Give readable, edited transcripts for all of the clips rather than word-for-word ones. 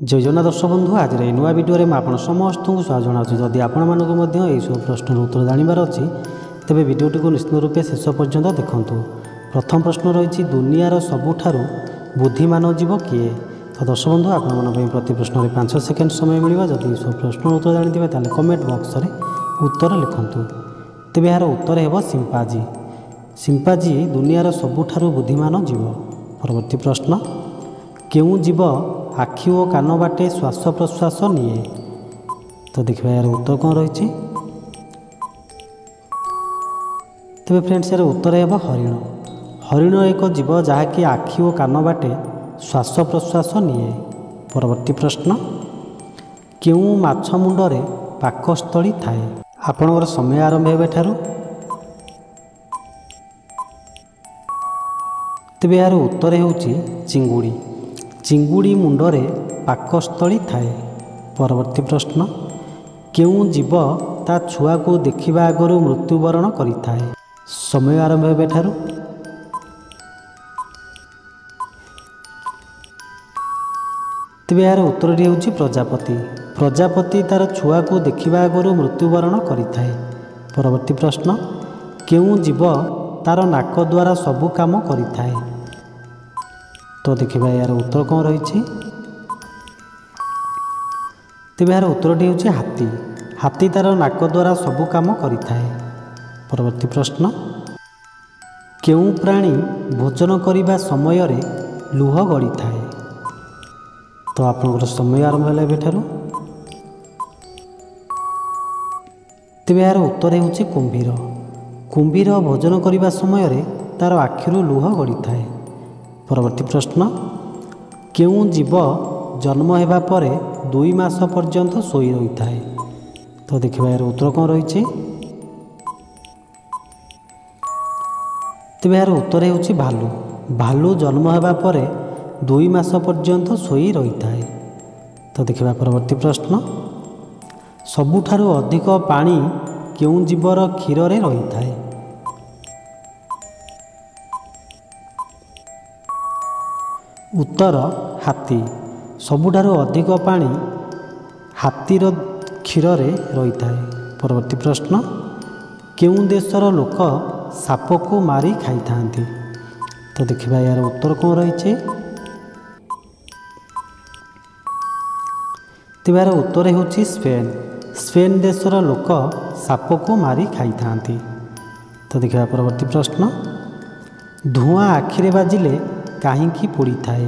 जय जगन्नाथ दर्शक बंधु आज नुआ भिडियो में आप समस्त को स्वागत जनाऊँ। जदि आपको प्रश्नर उत्तर जानवर अच्छी तेज भिडियोटी को निश्चित रूपे शेष पर्यंत देखूँ। प्रथम प्रश्न रही दुनियार सबुठारु बुद्धिमान जीव किए। तो दर्शक बंधु आपण प्रति प्रश्न में 5 सेकेंड समय मिलवा। जदि प्रश्नर उत्तर जानी तेल कमेंट बॉक्स में उत्तर लिखुँ। तेज यार उत्तर है सिंपाजी। सिंपाजी दुनियार सबुठारु बुद्धिमान जीव। परवर्ती प्रश्न केउं जीव आखि और कान बाटे श्वास प्रश्वास निए। तो देखिए यार उत्तर कौन रही। तेज फ्रेंड्स यार उत्तर है हरिण। हरिण एक जीव जहाँकि आखि और कान बाटे श्वास प्रश्वास निए। परवर्ती प्रश्न केउं माछ मुंडरे पाकस्थली थाए। आपणकर समय आरंभ होगा ठारू। तेबे यार उत्तर होउची चिंगुड़ी। चिंगुड़ी मुंडरे पाकस्थली थाए। परवर्ती प्रश्न केउं जीव ता छुआ को देखिबा आगरु मृत्युवरण करिथाए। समय आरंभ होबे ठारू। तेबे यार उत्तरटी होउची प्रजापति। प्रजापति तार छुआ को देखिबा आगरु मृत्युवरण करिथाए। परवर्ती प्रश्न केउं जीव तार नाक द्वारा सबु काम करिथाए। तो देखिए यार उत्तर कौन रही। तेज यार उत्तरटी होउची हाथी। हाथी तार नाक द्वारा सबु काम करिथाए। परवर्ती प्रश्न केउं प्राणी भोजन करिबा समय रे लुह गड़ी थाए। तो आपनकर समय आरंभ है एठारू। तेज यार उत्तर होउची कुंभीर। कुंभीर भोजन करिबा समय रे तार आखिरु लुह गड़ी थाए। परवर्ती प्रश्न केउं जीव जन्म हेबा परे 2 मास पर्यंत सोई रही थाए। तो देखिए यार उत्तर कौन रही। तेज यार उत्तर होउची भालू। भालू जन्म हेबा परे 2 मास पर्यंत सोई रही थाए। तो देखिए परवर्ती प्रश्न सबुठारु अधिक पानी केउं जीवर क्षीर रे रही थाए। उत्तर हाथी। सबुठारु अधिक पानी हाथीर क्षीर रे रही थाए। परवर्ती प्रश्न केउं देशर लोक साप को मारी खाई थांती। तो देखिए यार उत्तर कौन रही। तेज यार उत्तर होउची स्पेन। स्पेन देशर लोक साप को मारी खाई थांती। तो देखिए परवर्ती प्रश्न धुआं आखिरे बाजिले काहींकी पोड़ी थाए।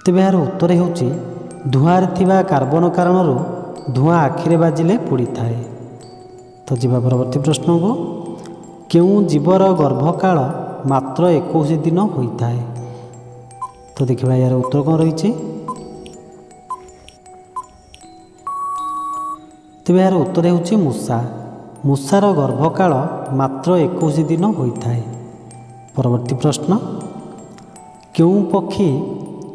तेबे यार उत्तर होउची धुआं थिबा कार्बन कारणरू धुआं आखिरे बाजिले पोड़ी थाए। तो जीवा परवर्ती प्रश्न को केउं जीवर गर्भकाल मात्र 21 दिन होइथाए। तो देखिए यार उत्तर कौन रही। तेबे यार उत्तर होउची मूषा। मूषार गर्भकाल मात्र 21 दिन होइथाए। परवर्ती प्रश्न केउं पक्षी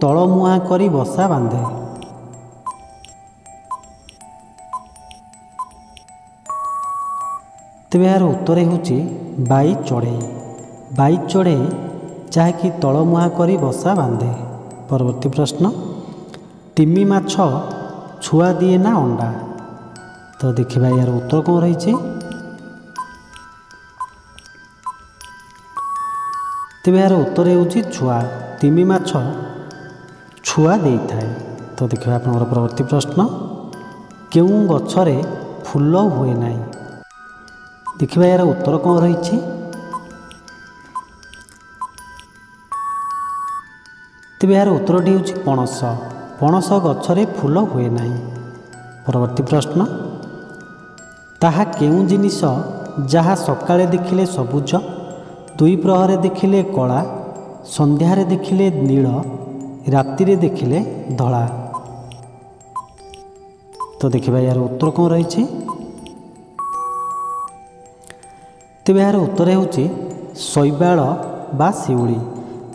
तलमुहां करी बसा बांधे। तेबे यार उत्तर होउची बाई चढ़ई। बाई चढ़ई जहाँकि तलमुहां करी बसा बांधे। परवर्ती प्रश्न तिमी माछ छुआ दिए ना अंडा। तो देखिए यार उत्तर कौन रही। तेज यार उत्तर होउची छुआ। तिमी माछ छुआ दे थाए। तो देखिए आप परवर्ती प्रश्न केउं गछरे फूल हुए नहीं। देखिए यार उत्तर कौन रही। तेज यार उत्तरटी होउची पणस। पणस गछरे फूल हुए नहीं। परवर्ती प्रश्न ताहा केउं जिनिस जहाँ सकाळे देखिले सबुज, 2 प्रहरे देखिले कला, संध्यारे देखिले नील, रातिरे देखिले धला। तो देखिए यार उत्तर कौन रही। तेज यार उत्तर होउची शैवाल बा शिउली।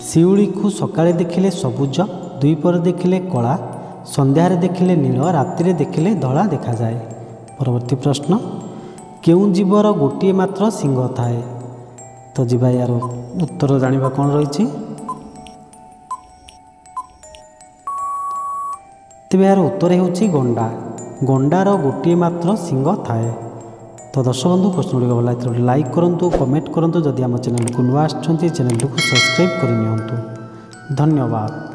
शिउली को सकाळे देखिले सबुज, 2 प्रहरे देखिले कला, संध्यारे देखिले नील, रातिरे देखिले धला देखा जाए। परवर्ती प्रश्न केउं जीवर गोटे मात्र सिंह थाए। तो तो जी यार उत्तर जानिबा कौन रही। तेज यार उत्तर होउछि गंडा। गंडार गोटे मात्र सिंग थाए। तो दर्शक बंधु प्रश्न गुड़िक भल लगे लाइक करूँ, कमेंट करूँ। जदि आम चैनल को नुआ आछंती चैनल को सब्सक्राइब करनी। धन्यवाद।